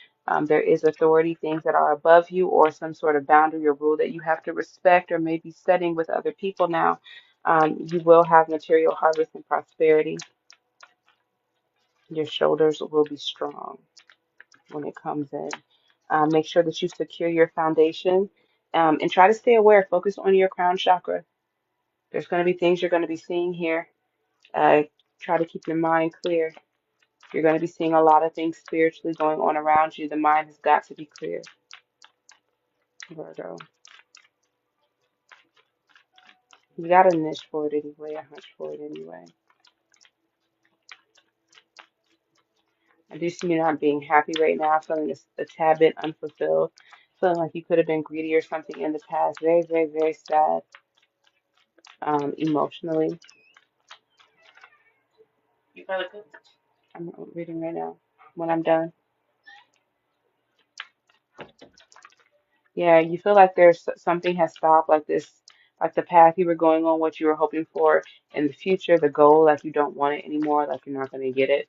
A: There is authority, things that are above you, or some sort of boundary or rule that you have to respect, or maybe setting with other people now. You will have material harvest and prosperity. Your shoulders will be strong when it comes in. Make sure that you secure your foundation and try to stay aware. Focus on your crown chakra. There's going to be things you're going to be seeing here. Try to keep your mind clear. You're going to be seeing a lot of things spiritually going on around you. The mind has got to be clear. Virgo. You got a niche for it anyway, a hunch for it anyway. I do see you not being happy right now, feeling a tad bit unfulfilled, feeling like you could have been greedy or something in the past. Very, very, very sad emotionally. I'm reading right now. When I'm done. Yeah, you feel like there's something has stopped, like this, like the path you were going on, what you were hoping for in the future, the goal, like you don't want it anymore, like you're not going to get it.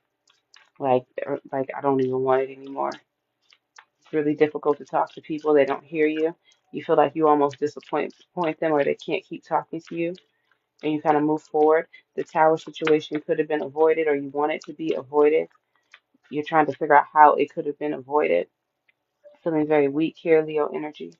A: Like I don't even want it anymore. It's really difficult to talk to people. They don't hear you. You feel like you almost disappoint them or they can't keep talking to you and you kind of move forward. The tower situation could have been avoided or you want it to be avoided. You're trying to figure out how it could have been avoided. Feeling very weak here, Leo energy.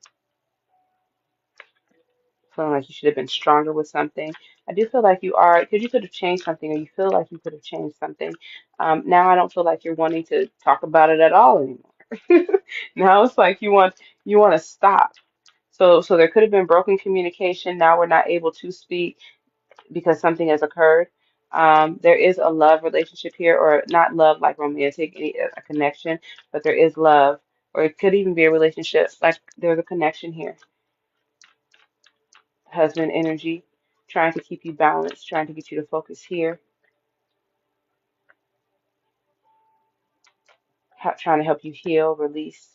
A: Feeling like you should have been stronger with something. I do feel like you are, because you could have changed something, or you feel like you could have changed something. Now I don't feel like you're wanting to talk about it at all anymore. Now it's like you want to stop. So there could have been broken communication. Now we're not able to speak because something has occurred. There is a love relationship here, or not love like romantic, a connection, but there is love, or it could even be a relationship. Like there's a connection here. Husband energy, trying to keep you balanced, trying to get you to focus here, trying to help you heal, release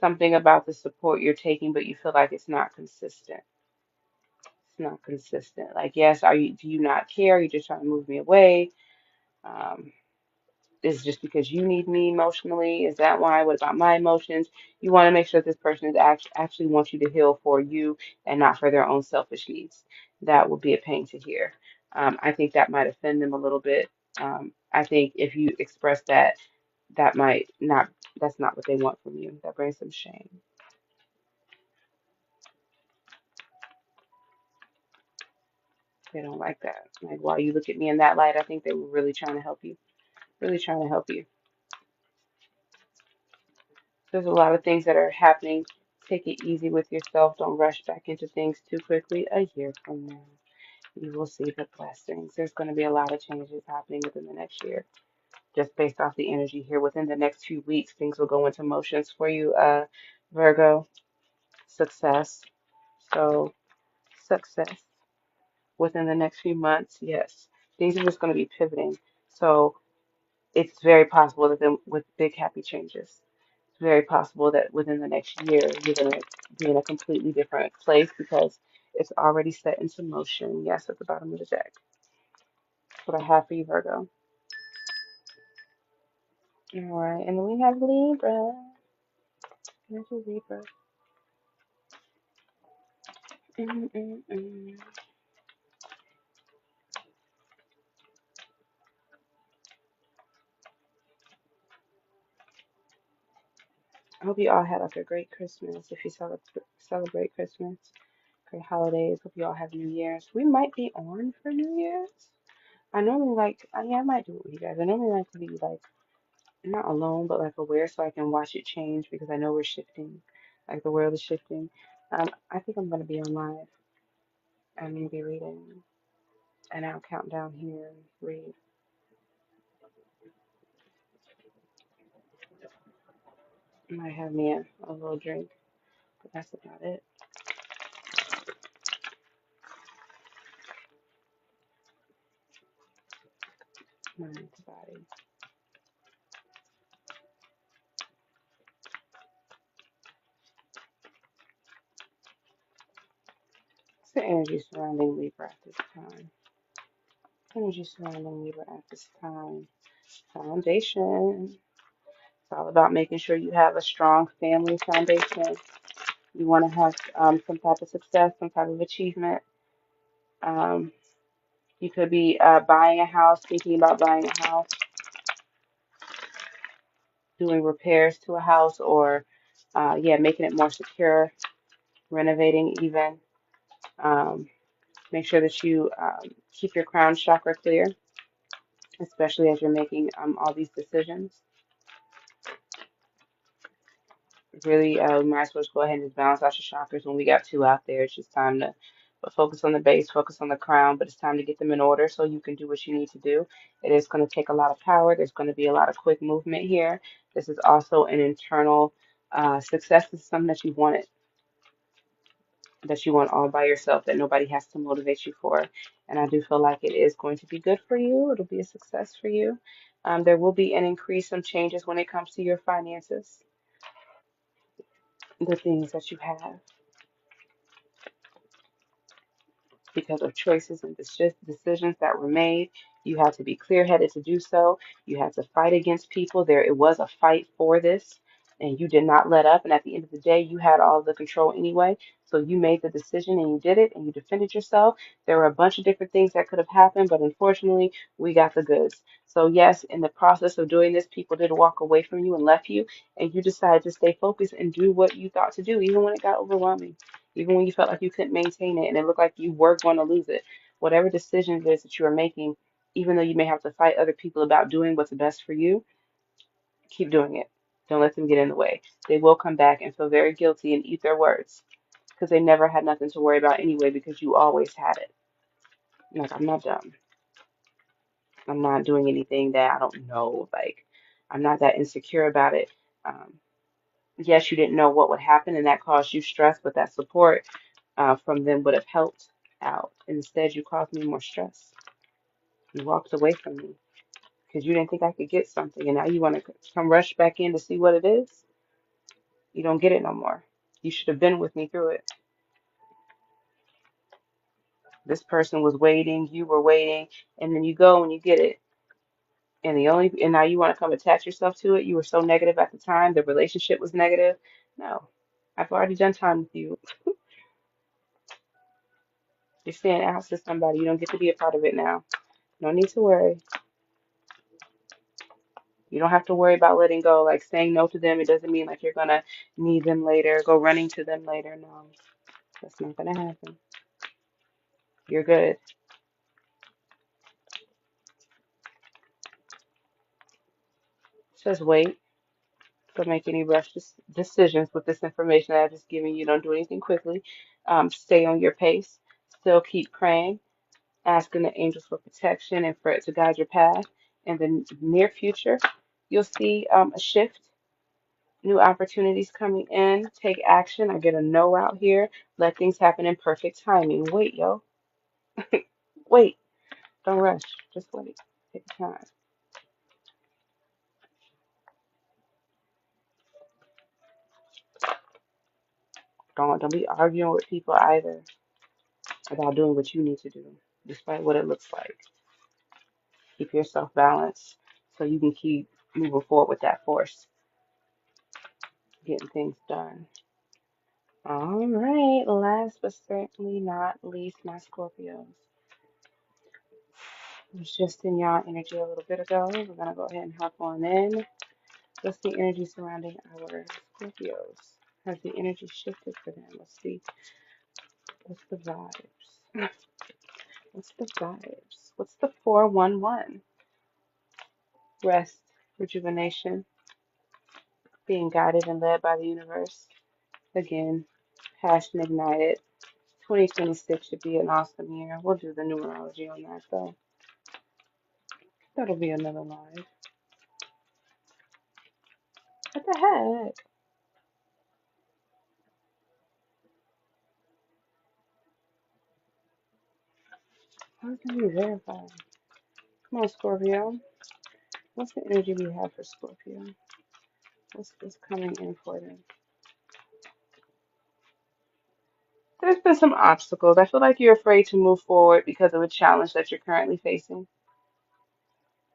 A: something about the support you're taking, but you feel like it's not consistent. It's not consistent. Like, yes, do you not care? Are you just trying to move me away? Um, is it just because you need me emotionally? Is that why? What about my emotions? You want to make sure that this person is actually wants you to heal for you and not for their own selfish needs. That would be a pain to hear. I think that might offend them a little bit. I think if you express that, that might not, that's not what they want from you. That brings them shame. They don't like that. Like, why you look at me in that light? I think they were really trying to help you. Really trying to help you. There's a lot of things that are happening. Take it easy with yourself. Don't rush back into things too quickly. A year from now, you will see the blessings. There's going to be a lot of changes happening within the next year. Just based off the energy here, within the next few weeks, things will go into motions for you, Virgo. Success. So, success. within the next few months, yes, things are just going to be pivoting. So it's very possible that then with big happy changes, it's very possible that within the next year you're going to be in a completely different place because it's already set into motion. Yes, at the bottom of the deck. That's what I have for you, Virgo. All right, and then we have Libra. There's a Libra. Mm-mm-mm. I hope you all had like a great Christmas. If you celebrate Christmas, great holidays. Hope you all have New Year's. We might be on for New Year's. I normally like, yeah, I might do it with you guys. I normally like to be like not alone, but like aware so I can watch it change because I know we're shifting, like the world is shifting. I think I'm gonna be on live and maybe reading, and I'll count down here and read. Might have me a little drink, but that's about it. Mind to body. What's the energy surrounding Libra at this time? Energy surrounding Libra at this time. Foundation. It's all about making sure you have a strong family foundation. You want to have some type of success, some type of achievement. Um, you could be buying a house, thinking about buying a house, doing repairs to a house, or yeah, making it more secure, renovating even. Um, make sure that you keep your crown chakra clear, especially as you're making all these decisions. Really, we might as well just go ahead and just balance out your chakras when we got two out there. It's just time to focus on the base, focus on the crown, but it's time to get them in order so you can do what you need to do. It is going to take a lot of power. There's going to be a lot of quick movement here. This is also an internal success. This is something that you want all by yourself, that nobody has to motivate you for. And I do feel like it is going to be good for you. It'll be a success for you. There will be an increase, some changes when it comes to your finances, the things that you have, because of choices and decisions that were made. You had to be clear-headed to do so. You had to fight against people. It was a fight for this, and you did not let up. And at the end of the day, you had all the control anyway. So you made the decision and you did it and you defended yourself. There were a bunch of different things that could have happened, but unfortunately, we got the goods. So yes, in the process of doing this, people did walk away from you and left you, and you decided to stay focused and do what you thought to do, even when it got overwhelming, even when you felt like you couldn't maintain it and it looked like you were going to lose it. Whatever decision it is that you are making, even though you may have to fight other people about doing what's best for you, keep doing it. Don't let them get in the way. They will come back and feel very guilty and eat their words because they never had nothing to worry about anyway because you always had it. Like, I'm not dumb. I'm not doing anything that I don't know. Like, I'm not that insecure about it. Um, yes, you didn't know what would happen and that caused you stress, but that support from them would have helped out. Instead, you caused me more stress. You walked away from me because you didn't think I could get something, and now you want to come rush back in to see what it is. You don't get it no more. You should have been with me through it. This person was waiting, you were waiting, and then you go and you get it. And now you want to come attach yourself to it. You were so negative at the time. The relationship was negative. No, I've already done time with you. You're staying out to somebody. You don't get to be a part of it now. No need to worry. You don't have to worry about letting go, like saying no to them. It doesn't mean like you're gonna need them later, go running to them later. No, that's not gonna happen. You're good. Just wait. Don't make any rush decisions with this information that I've just given you. Don't do anything quickly. Stay on your pace. Still keep praying, asking the angels for protection and for it to guide your path. In the near future, you'll see a shift, new opportunities coming in. Take action. I get a no out here. Let things happen in perfect timing. Wait, yo. Wait, don't rush. Just wait. Take your time. Don't be arguing with people either about doing what you need to do, despite what it looks like. Keep yourself balanced so you can keep moving forward with that force, getting things done. All right, last but certainly not least, my Scorpios. I was just in y'all energy a little bit ago. We're gonna go ahead and hop on in. What's the energy surrounding our Scorpios? Has the energy shifted for them? Let's see. What's the vibes? What's the vibes? What's the 411? Rest, rejuvenation, being guided and led by the universe. Again, passion ignited. 2026 should be an awesome year. We'll do the numerology on that though. That'll be another live. What the heck? How can we verify? Come on, Scorpio. What's the energy we have for Scorpio? What's coming in for them? There's been some obstacles. I feel like you're afraid to move forward because of a challenge that you're currently facing.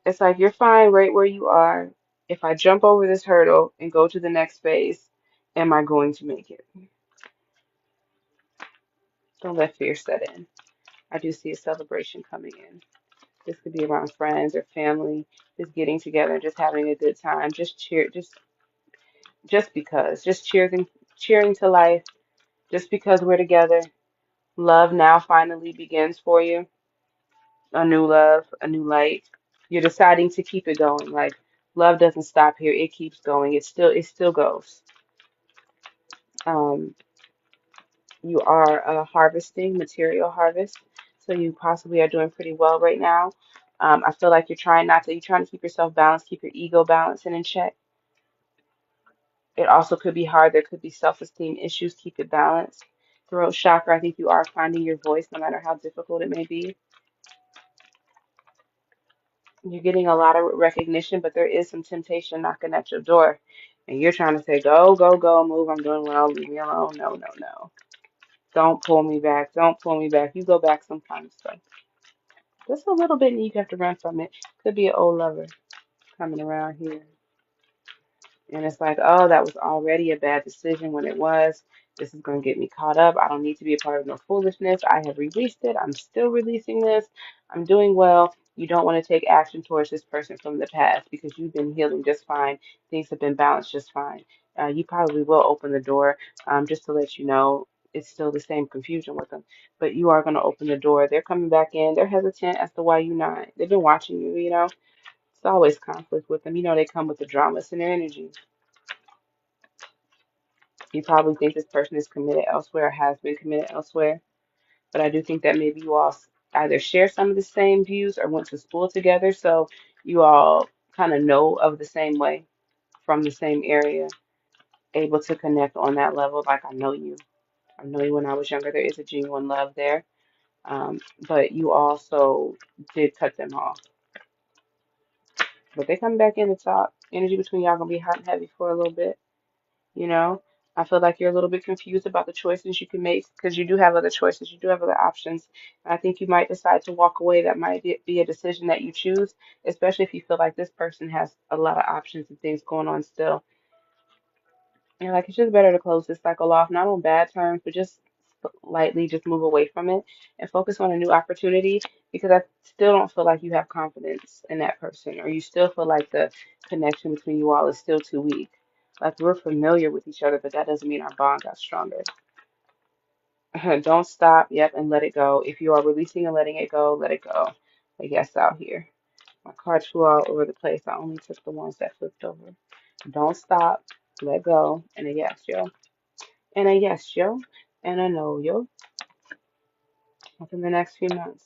A: It's like you're fine right where you are. If I jump over this hurdle and go to the next phase, am I going to make it? Don't let fear set in. I do see a celebration coming in. This could be around friends or family, just getting together and just having a good time. Just cheer, just because, just cheering to life. Just because we're together, love now finally begins for you. A new love, a new light. You're deciding to keep it going. Like love doesn't stop here; it keeps going. It still goes. Um, you are harvesting material harvest, so you possibly are doing pretty well right now. I feel like you're trying to keep yourself balanced, keep your ego balanced and in check. It also could be hard. There could be self-esteem issues. Keep it balanced. Throat chakra, I think you are finding your voice no matter how difficult it may be. You're getting a lot of recognition, but there is some temptation knocking at your door. And you're trying to say, go, go, go, move. I'm doing well. Leave me alone. No, no, no. Don't pull me back. Don't pull me back. You go back sometimes. So just a little bit and you have to run from it. Could be an old lover coming around here. And it's like, oh, that was already a bad decision when it was. This is going to get me caught up. I don't need to be a part of no foolishness. I have released it. I'm still releasing this. I'm doing well. You don't want to take action towards this person from the past because you've been healing just fine. Things have been balanced just fine. You probably will open the door, just to let you know it's still the same confusion with them. But you are going to open the door. They're coming back in. They're hesitant as to why you're not. They've been watching you, you know. It's always conflict with them. You know, they come with the dramas in their energy. You probably think this person is committed elsewhere or has been committed elsewhere, but I do think that maybe you all either share some of the same views or went to school together, so you all kind of know of the same way from the same area, able to connect on that level. Like, I know you. I know you when I was younger. There is a genuine love there. But you also did cut them off. But they come back in the top. Energy between y'all gonna be hot and heavy for a little bit. You know, I feel like you're a little bit confused about the choices you can make because you do have other choices, you do have other options. And I think you might decide to walk away. That might be a decision that you choose, especially if you feel like this person has a lot of options and things going on still. And like it's just better to close this cycle off, not on bad terms, but just lightly just move away from it and focus on a new opportunity because I still don't feel like you have confidence in that person, or you still feel like the connection between you all is still too weak. Like we're familiar with each other, but that doesn't mean our bond got stronger. Don't stop, yep, and let it go. If you are releasing and letting it go, let it go. A yes out here. My cards flew all over the place. I only took the ones that flipped over. Don't stop, let go, and a yes, yo. And a yes, yo. And a no, yo. Within the next few months.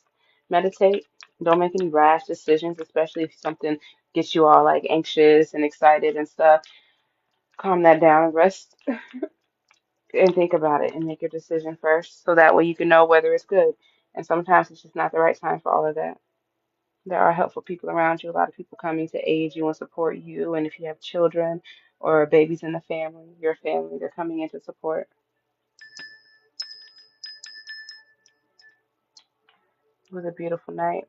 A: Meditate. Don't make any rash decisions, especially if something gets you all like anxious and excited and stuff. Calm that down and rest and think about it and make your decision first so that way you can know whether it's good. And sometimes it's just not the right time for all of that. There are helpful people around you, a lot of people coming to aid you and support you. And if you have children or babies in the family, your family, they're coming in to support. It was a beautiful night.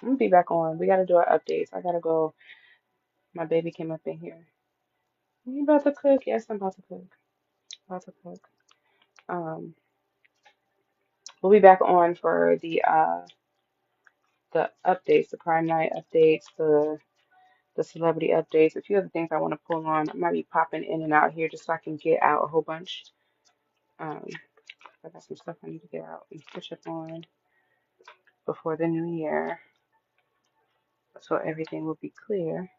A: I'm gonna be back on. We gotta do our updates. I gotta go. My baby came up in here. You about to cook? Yes, I'm about to cook. About to cook. Um, we'll be back on for the updates, the Prime Night updates, the celebrity updates, a few other things I want to pull on. I might be popping in and out here just so I can get out a whole bunch. Um, I got some stuff I need to get out and catch up on before the new year, so everything will be clear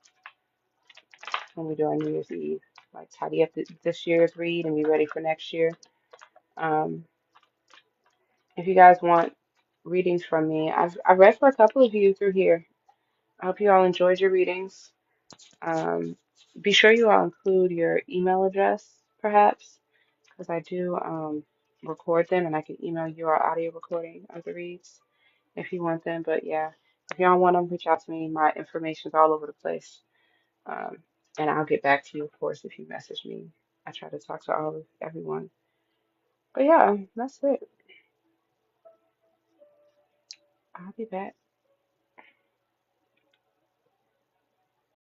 A: when we do our New Year's Eve. Like tidy up this year's read and be ready for next year. Um, if you guys want readings from me, I've read for a couple of you through here. I hope you all enjoyed your readings. Um, be sure you all include your email address, perhaps, because I do record them and I can email you our audio recording of the reads if you want them. But yeah, if y'all want them, reach out to me. My information's all over the place. Um, and I'll get back to you, of course, if you message me. I try to talk to everyone. But yeah, that's it. I'll be back.